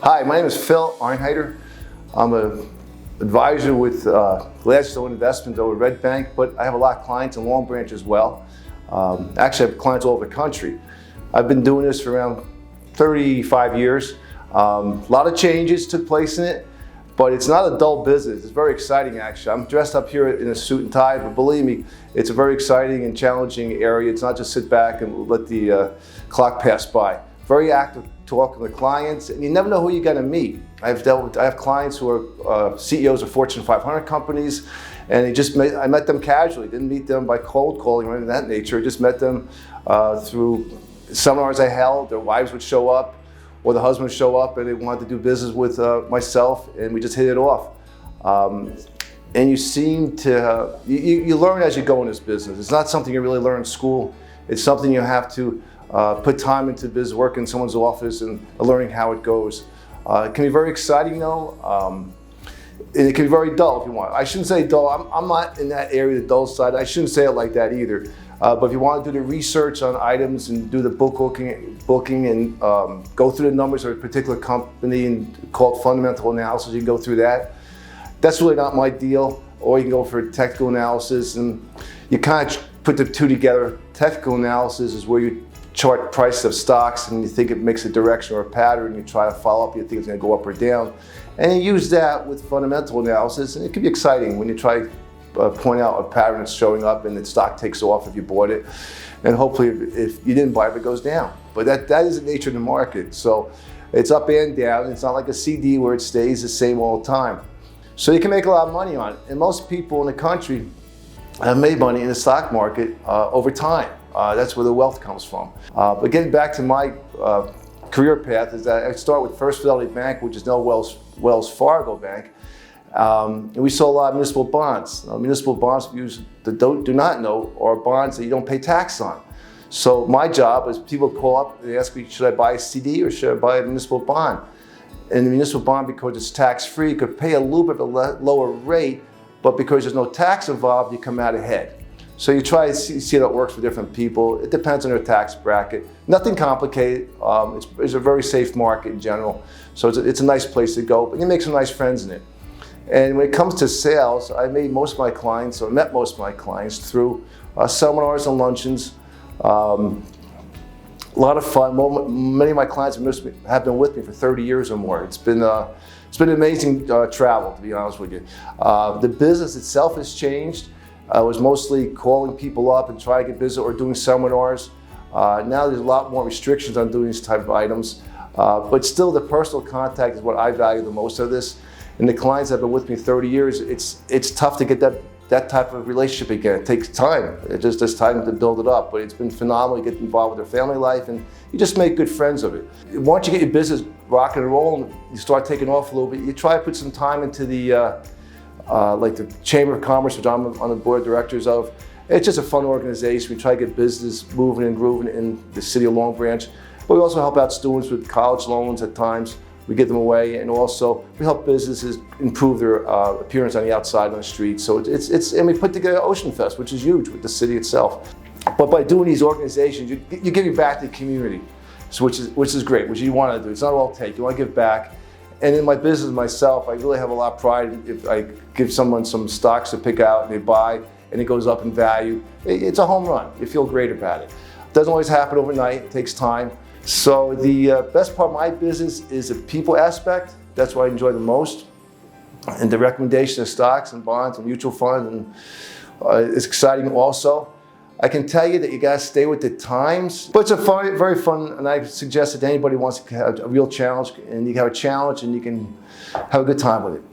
Hi, my name is Phil Arnheiter. I'm an advisor with Gladstone Investment over Red Bank, but I have a lot of clients in Long Branch as well. Actually, I have clients all over the country. I've been doing this for around 35 years. A lot of changes took place in it, but it's not a dull business. It's very exciting, actually. I'm dressed up here in a suit and tie, but believe me, it's a very exciting and challenging area. It's not just sit back and let the clock pass by. Very active talking with clients, and you never know who you're going to meet. I have clients who are CEOs of Fortune 500 companies, and I met them casually. Didn't meet them by cold calling or anything of that nature. I just met them through seminars I held. Their wives would show up, or the husband would show up, and they wanted to do business with myself, and we just hit it off. And you seem to, you learn as you go in this business. It's not something you really learn in school. It's something you have to put time into business, work in someone's office and learning how it goes. It can be very exciting though, and it can be very dull if you want. I shouldn't say dull, I'm not in that area, the dull side. I shouldn't say it like that either. But if you want to do the research on items and do the booking and go through the numbers of a particular company and called fundamental analysis, you can go through that. That's really not my deal. Or you can go for technical analysis, and you kind of put the two together. Technical analysis is where you chart price of stocks and you think it makes a direction or a pattern, you try to follow up, you think it's going to go up or down, and you use that with fundamental analysis, and it can be exciting when you try to point out a pattern that's showing up and the stock takes off if you bought it, and hopefully if you didn't buy it, it goes down. But that is the nature of the market, so it's up and down. It's not like a CD where it stays the same all the time. So you can make a lot of money on it, and most people in the country have made money in the stock market over time. That's where the wealth comes from. But getting back to my career path is that I start with First Fidelity Bank, which is now Wells Fargo Bank. And we sold a lot of municipal bonds. Municipal bonds, for you that do not know, are bonds that you don't pay tax on. So my job is people call up and they ask me, should I buy a CD or should I buy a municipal bond? And the municipal bond, because it's tax-free, you could pay a little bit of a lower rate, but because there's no tax involved, you come out ahead. So you try to see how it works for different people. It depends on their tax bracket. Nothing complicated. It's a very safe market in general. So it's a nice place to go, but you make some nice friends in it. And when it comes to sales, I met most of my clients through seminars and luncheons. A lot of fun. Many of my clients have been with me for 30 years or more. It's been amazing travel, to be honest with you. The business itself has changed. I was mostly calling people up and trying to get business or doing seminars. Now there's a lot more restrictions on doing these type of items, but still the personal contact is what I value the most of this. And the clients that have been with me 30 years, it's tough to get that type of relationship again. It takes time. It just takes time to build it up, but it's been phenomenal. You get involved with their family life and you just make good friends of it. Once you get your business rocking and rolling, you start taking off a little bit, you try to put some time into the like the Chamber of Commerce, which I'm on the board of directors of. It's just a fun organization. We try to get business moving and grooving in the city of Long Branch. But we also help out students with college loans at times. We give them away, and also we help businesses improve their appearance on the outside on the street. So and we put together Ocean Fest, which is huge with the city itself. But by doing these organizations, you're giving back to the community, so which is great, which you want to do. It's not all take. You want to give back. And in my business myself, I really have a lot of pride if I give someone some stocks to pick out and they buy and it goes up in value. It's a home run. You feel great about it. It doesn't always happen overnight. It takes time. So the best part of my business is the people aspect. That's what I enjoy the most. And the recommendation of stocks and bonds and mutual funds and it's exciting also. I can tell you that you gotta stay with the times, but it's a very fun, and I suggest that anybody wants to have a real challenge, and you have a challenge and you can have a good time with it.